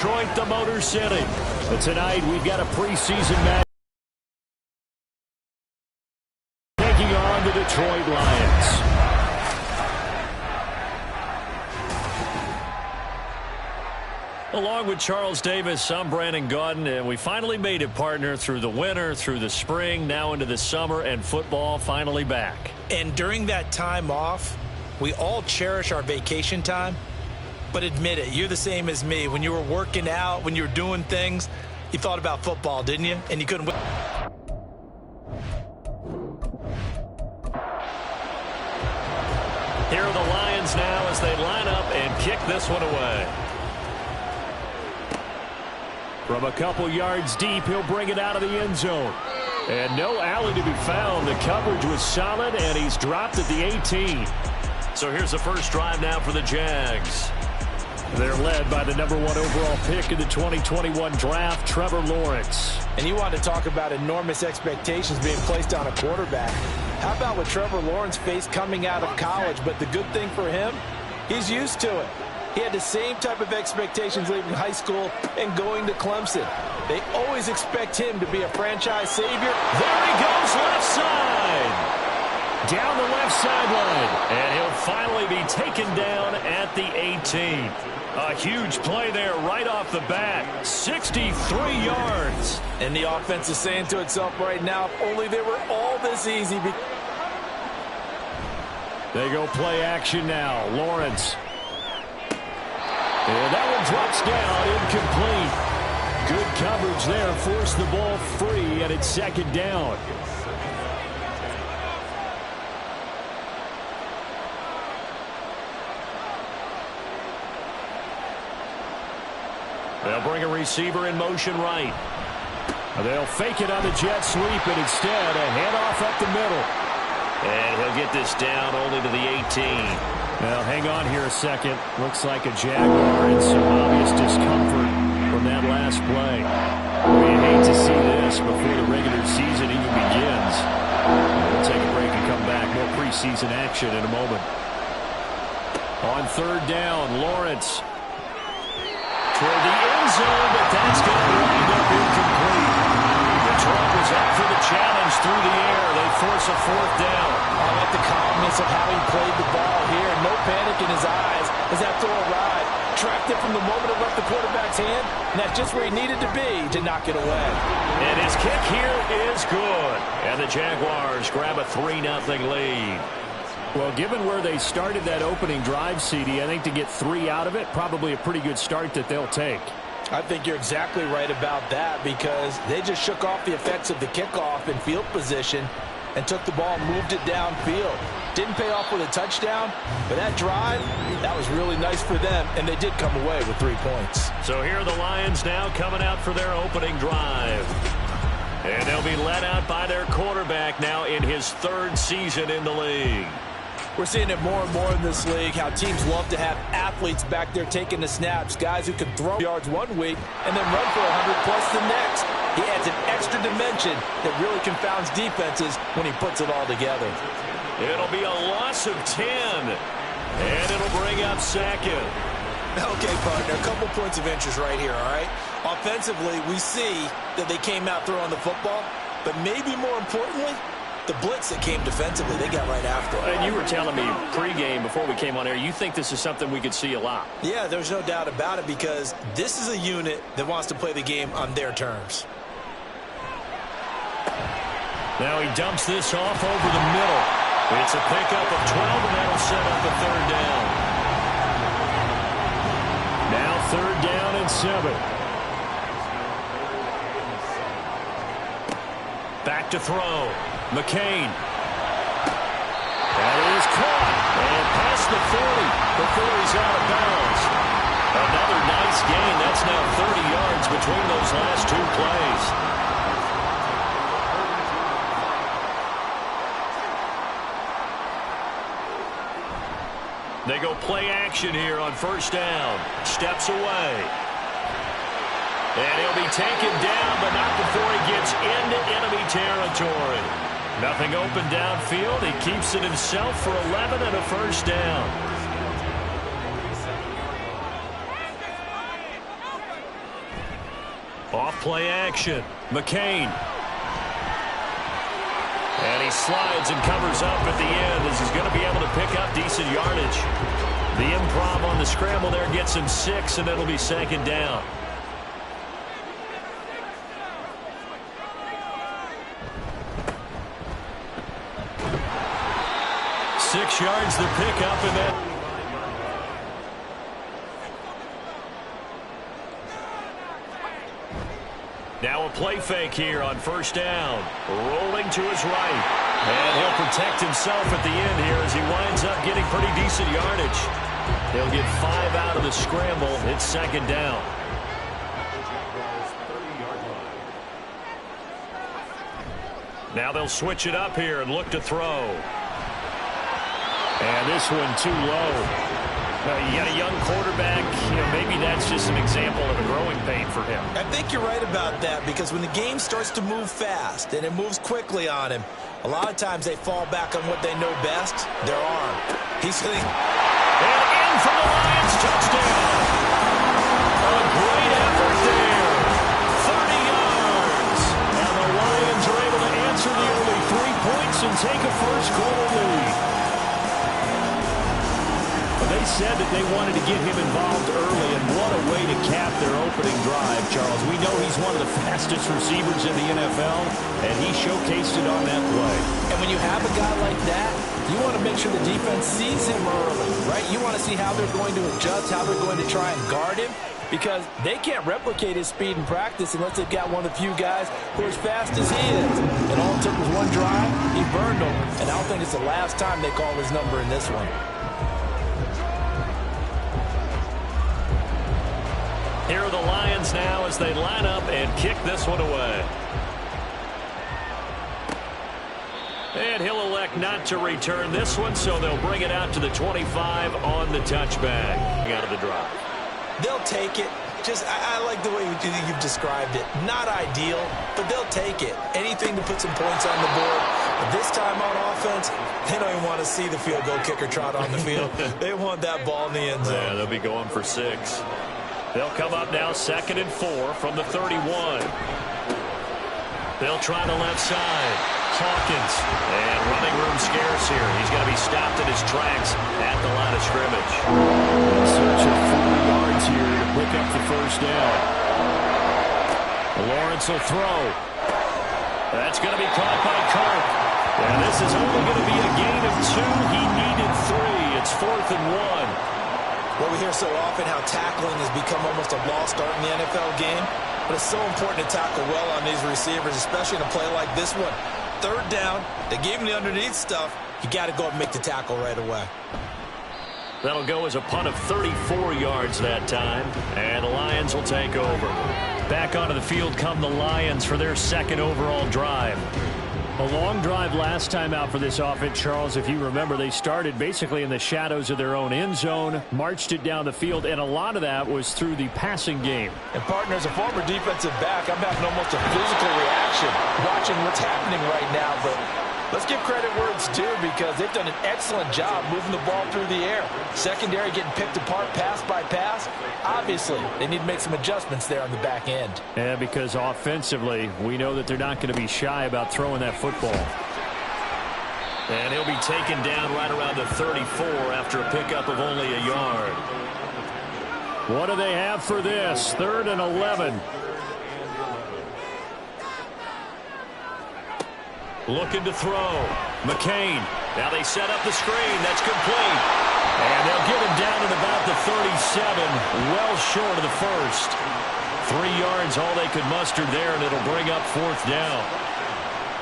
Detroit, the Motor City. But tonight we've got a preseason match taking on the Detroit Lions. Along with Charles Davis, I'm Brandon Gaudin, and we finally made it, partner, through the winter, through the spring, now into the summer, and football finally back. And during that time off, we all cherish our vacation time. But admit it, you're the same as me. When you were working out, when you were doing things, you thought about football, didn't you? And you couldn't win. Here are the Lions now as they line up and kick this one away. From a couple yards deep, he'll bring it out of the end zone. And no alley to be found. The coverage was solid, and he's dropped at the 18. So here's the first drive now for the Jags. They're led by the #1 overall pick in the 2021 draft, Trevor Lawrence. And you want to talk about enormous expectations being placed on a quarterback. How about what Trevor Lawrence faced coming out of college? But the good thing for him, he's used to it. He had the same type of expectations leaving high school and going to Clemson. They always expect him to be a franchise savior. There he goes, left side. Down the left sideline. And he'll finally be taken down at the 18. A huge play there right off the bat. 63 yards. And the offense is saying to itself right now, if only they were all this easy. They go play action now. Lawrence. And that one drops down, incomplete. Good coverage there, forced the ball free, and it's second down. They'll bring a receiver in motion right. They'll fake it on the jet sweep, and instead a handoff up the middle. And he'll get this down only to the 18. Well, hang on here a second. Looks like a Jaguar in some obvious discomfort from that last play. We hate to see this before the regular season even begins. We'll take a break and come back. More preseason action in a moment. On third down, Lawrence. Toward the end zone, but that's going to wind up incomplete. Detroit was up for the challenge through the air. They force a fourth down. I like the calmness of how he played the ball here. No panic in his eyes as that throw arrived. Tracked it from the moment it left the quarterback's hand, and that's just where he needed to be to knock it away. And his kick here is good. And the Jaguars grab a 3-0 lead. Well, given where they started that opening drive, CD, I think to get 3 out of it, probably a pretty good start that they'll take. I think you're exactly right about that because they just shook off the effects of the kickoff in field position and took the ball and moved it downfield. Didn't pay off with a touchdown, but that drive, that was really nice for them, and they did come away with 3 points. So here are the Lions now coming out for their opening drive. And they'll be led out by their quarterback now in his 3rd season in the league. We're seeing it more and more in this league, how teams love to have athletes back there taking the snaps, guys who can throw yards one week and then run for 100-plus the next. He adds an extra dimension that really confounds defenses when he puts it all together. It'll be a loss of 10, and it'll bring up second. Okay, partner, a couple points of interest right here, all right? Offensively, we see that they came out throwing the football, but maybe more importantly, the blitz that came defensively, they got right after it. And you were telling me pregame before we came on air, you think this is something we could see a lot. Yeah, there's no doubt about it because this is a unit that wants to play the game on their terms. Now he dumps this off over the middle. It's a pickup of 12, and that'll set up a 3rd down. Now 3rd down and 7. Back to throw. McCain. That is caught. And past the 40 before he's out of bounds. Another nice gain. That's now 30 yards between those last 2 plays. They go play action here on 1st down. Steps away. And he'll be taken down, but not before he gets into enemy territory. Nothing open downfield. He keeps it himself for 11 and a 1st down. Off play action. McCain. And he slides and covers up at the end as he's going to be able to pick up decent yardage. The improv on the scramble there gets him 6, and it'll be second down. Six yards the pickup, and that. Now a play fake here on first down. Rolling to his right. And he'll protect himself at the end here as he winds up getting pretty decent yardage. He'll get 5 out of the scramble. It's second down. Now they'll switch it up here and look to throw. And this one too low. You got a young quarterback, maybe that's just an example of a growing pain for him. I think you're right about that, because when the game starts to move fast and it moves quickly on him, a lot of times they fall back on what they know best, their arm. He's hitting. And in for the Lions, touchdown. A great effort there. 30 yards. And the Lions are able to answer the early 3 points and take a first-quarter lead. They said that they wanted to get him involved early, and what a way to cap their opening drive, Charles. We know he's one of the fastest receivers in the NFL, and he showcased it on that play. And when you have a guy like that, you want to make sure the defense sees him early, right? You want to see how they're going to adjust, how they're going to try and guard him, because they can't replicate his speed in practice unless they've got one of the few guys who are as fast as he is. And all it took was one drive, he burned them, and I don't think it's the last time they call his number in this one. Here are the Lions now as they line up and kick this one away. And he'll elect not to return this one, so they'll bring it out to the 25 on the touchback. Out of the drive. They'll take it. I like the way you've described it. Not ideal, but they'll take it. Anything to put some points on the board. But this time on offense, they don't even want to see the field goal kicker trot on the field. They want that ball in the end zone. Yeah, they'll be going for 6. They'll come up now 2nd and 4 from the 31. They'll try the left side. Hawkins. And running room scarce here. He's going to be stopped in his tracks at the line of scrimmage. Search of 40 yards here to pick up the first down. Lawrence will throw. That's going to be caught by Kirk. And this is only going to be a gain of 2. He needed 3. It's 4th and 1. Well, we hear so often how tackling has become almost a lost art in the NFL game, but it's so important to tackle well on these receivers, especially in a play like this one. 3rd down, they gave him the underneath stuff. You got to go and make the tackle right away. That'll go as a punt of 34 yards that time, and the Lions will take over. Back onto the field come the Lions for their 2nd overall drive. A long drive last time out for this offense, Charles. If you remember, they started basically in the shadows of their own end zone, marched it down the field, and a lot of that was through the passing game. And, partner, as a former defensive back, I'm having almost a physical reaction watching what's happening right now. But let's give credit where it's due, because they've done an excellent job moving the ball through the air. Secondary getting picked apart pass by pass. Obviously, they need to make some adjustments there on the back end. Yeah, because offensively, we know that they're not going to be shy about throwing that football. And he'll be taken down right around the 34 after a pickup of only a yard. What do they have for this? 3rd and 11. Looking to throw. McCain. Now they set up the screen. That's complete. And they'll get him down at about the 37, well short of the first. 3 yards, all they could muster there, and it'll bring up 4th down.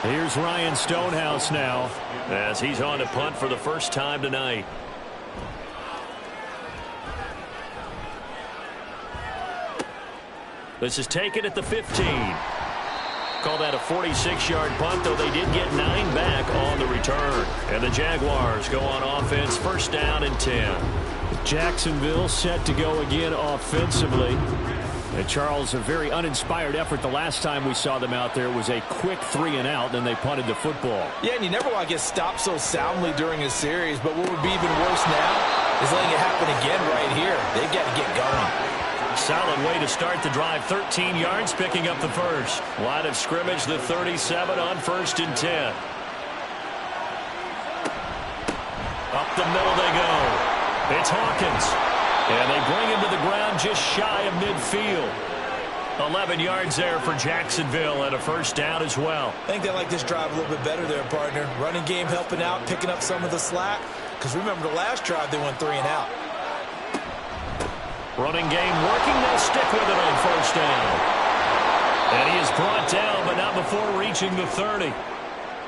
Here's Ryan Stonehouse now, as he's on to punt for the first time tonight. This is taken at the 15. Call that a 46-yard punt, though they did get 9 back on the return. And the Jaguars go on offense, 1st down and 10. Jacksonville set to go again offensively. And Charles, a very uninspired effort the last time we saw them out there. Was a quick 3 and out, then they punted the football. Yeah, and you never want to get stopped so soundly during a series, but what would be even worse now is letting it happen again right here. They've got to get going. solid way to start the drive. 13 yards, picking up the first. Line of scrimmage, the 37 on 1st and 10. Up the middle they go. It's Hawkins. And they bring him to the ground just shy of midfield. 11 yards there for Jacksonville and a first down as well. I think they like this drive a little bit better there, partner. Running game helping out, picking up some of the slack. Because remember the last drive they went 3 and out. Running game working. They'll stick with it on first down. And he is brought down, but not before reaching the 30.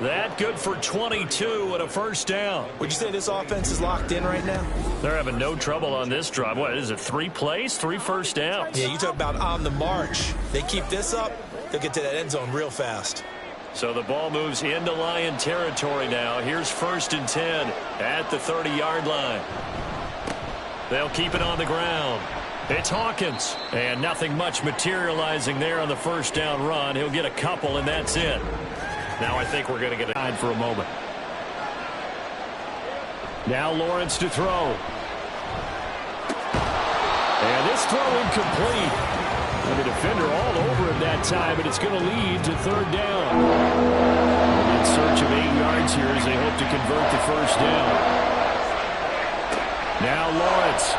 That good for 22 and a first down. Would you say this offense is locked in right now? They're having no trouble on this drive. What is it, 3 plays, 3 first downs? Yeah, you talk about on the march. They keep this up, they'll get to that end zone real fast. So the ball moves into Lion territory now. Here's 1st and 10 at the 30-yard line. They'll keep it on the ground. It's Hawkins. And nothing much materializing there on the first down run. He'll get a couple, and that's it. Now I think we're going to get a guide for a moment. Now Lawrence to throw. And this throw incomplete. And the defender all over him that time, but it's going to lead to 3rd down. And in search of 8 yards here as they hope to convert the first down. Now Lawrence.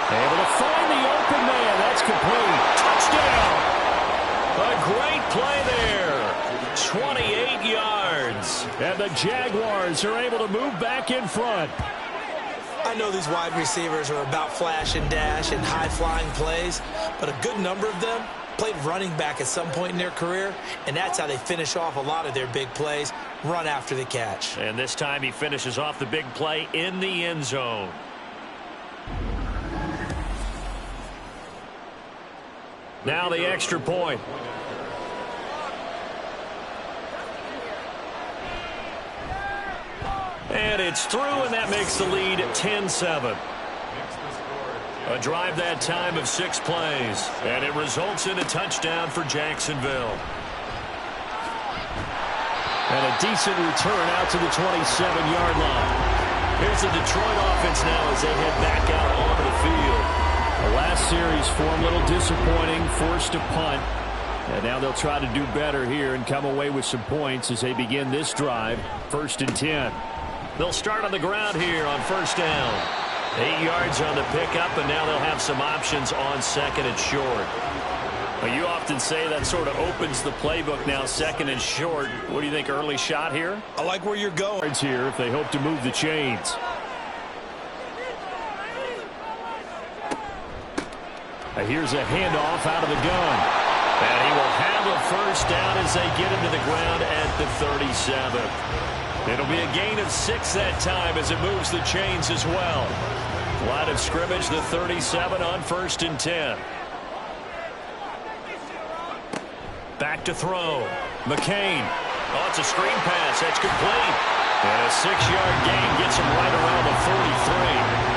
Able to find the open man. That's complete. Touchdown. A great play there. 28 yards. And the Jaguars are able to move back in front. I know these wide receivers are about flash and dash and high-flying plays, but a good number of them played running back at some point in their career, and that's how they finish off a lot of their big plays, run after the catch. And this time he finishes off the big play in the end zone. Now the extra point. And it's through, and that makes the lead 10-7. A drive that time of 6 plays, and it results in a touchdown for Jacksonville. And a decent return out to the 27-yard line. Here's the Detroit offense now as they head back out onto the field. The last series for them, a little disappointing, forced a punt. And now they'll try to do better here and come away with some points as they begin this drive. 1st and 10. They'll start on the ground here on first down. 8 yards on the pickup, and now they'll have some options on 2nd and short. Well, you often say that sort of opens the playbook now, 2nd and short. What do you think, early shot here? I like where you're going. Here if they hope to move the chains. Here's a handoff out of the gun. And he will have a first down as they get him to the ground at the 37. It'll be a gain of 6 that time as it moves the chains as well. Line of scrimmage, the 37 on 1st and 10. Back to throw. McCain. Oh, it's a screen pass. That's complete. And a 6-yard gain gets him right around the 43.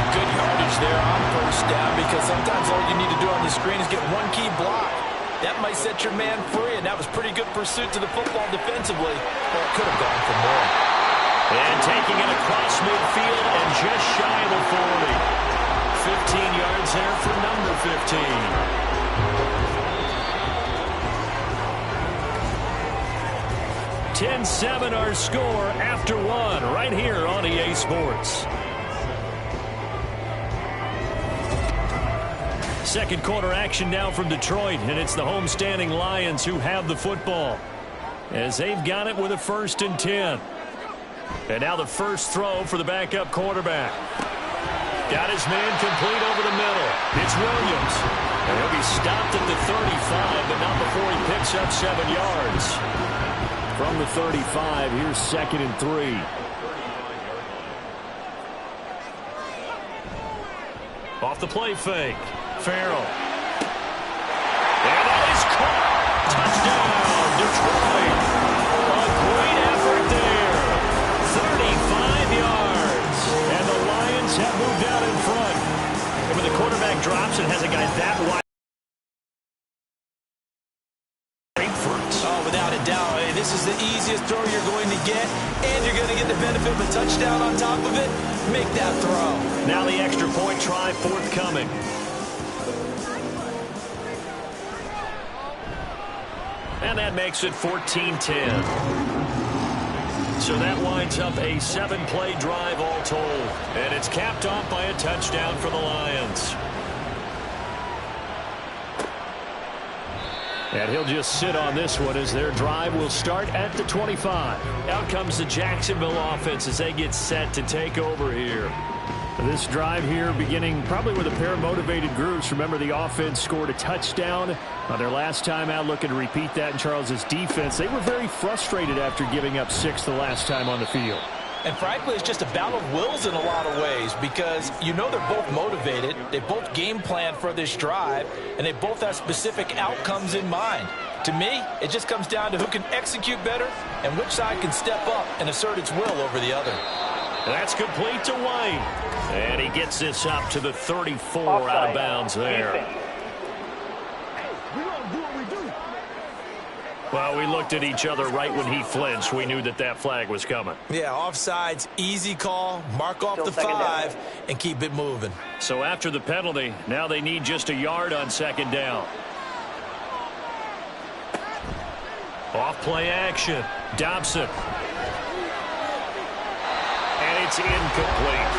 A good yardage there on first down because sometimes all you need to do on the screen is get one key block. That might set your man free, and that was pretty good pursuit to the football defensively. But it could have gone for more. And taking it across midfield and just shy of the 40. 15 yards there for number 15. 10-7 our score after 1 right here on EA Sports. Second quarter action now from Detroit, and it's the homestanding Lions who have the football as they've got it with a 1st and 10. And now the first throw for the backup quarterback. Got his man complete over the middle. It's Williams. And he'll be stopped at the 35, but not before he picks up 7 yards. From the 35, here's 2nd and 3. Off the play fake. Farrell. And that is caught. Touchdown, Detroit. A great effort there. 35 yards. And the Lions have moved out in front. And when the quarterback drops and has a guy that wide. Oh, without a doubt. This is the easiest throw you're going to get, and you're going to get the benefit of a touchdown on top of it. Make that throw. Now the extra point try forthcoming. And that makes it 14-10. So that winds up a 7-play drive all told. And it's capped off by a touchdown for the Lions. And he'll just sit on this one as their drive will start at the 25. Out comes the Jacksonville offense as they get set to take over here. This drive here beginning probably with a pair of motivated groups. Remember, the offense scored a touchdown on their last time out, looking to repeat that in Charles's defense. They were very frustrated after giving up 6 the last time on the field. And frankly, it's just a battle of wills in a lot of ways because you know they're both motivated. They both game plan for this drive, and they both have specific outcomes in mind. To me, it just comes down to who can execute better and which side can step up and assert its will over the other. That's complete to White. And he gets this up to the 34 out of bounds there. Well, we looked at each other right when he flinched. We knew that that flag was coming. Yeah, offsides, easy call, mark off the 5, and keep it moving. So after the penalty, now they need just a yard on second down. Off play action. Dobson. And it's incomplete.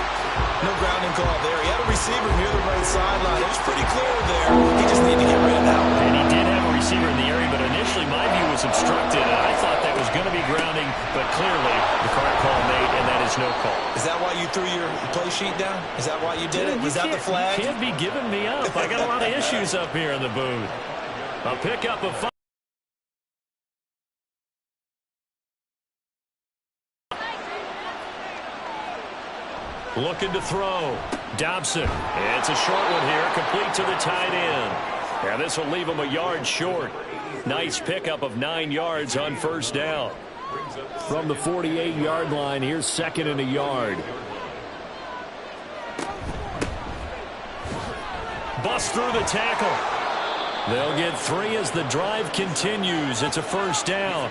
No grounding call there. He had a receiver near the right sideline. It was pretty clear there. He just needed to get rid of that one. And he did have a receiver in the area, but initially my view was obstructed, and I thought that was going to be grounding, but clearly the card call made, and that is no call. Is that why you threw your play sheet down? Is that why you did it? Was that the flag? You can't be giving me up. I got a lot of issues up here in the booth. A pickup of 5. Looking to throw. Dobson. It's a short one here, complete to the tight end. And this will leave him a yard short. Nice pickup of 9 yards on first down. From the 48-yard line, here's second and a yard. Bust through the tackle. They'll get 3 as the drive continues. It's a first down.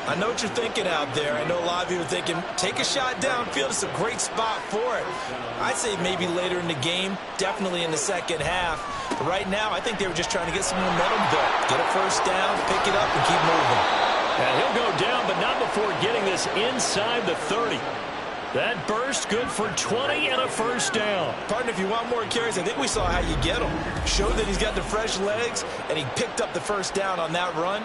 I know what you're thinking out there. I know a lot of you are thinking, take a shot downfield. It's a great spot for it. I'd say maybe later in the game, definitely in the second half. But right now, I think they were just trying to get some momentum built. Get a first down, pick it up, and keep moving. And he'll go down, but not before getting this inside the 30. That burst good for 20 and a first down. Partner, if you want more carries, I think we saw how you get them. Showed that he's got the fresh legs, and he picked up the first down on that run.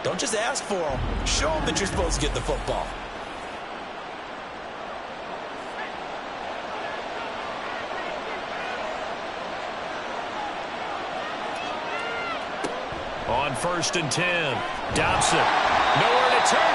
Don't just ask for them. Show them that you're supposed to get the football. On 1st and 10, Dobson. Nowhere to turn.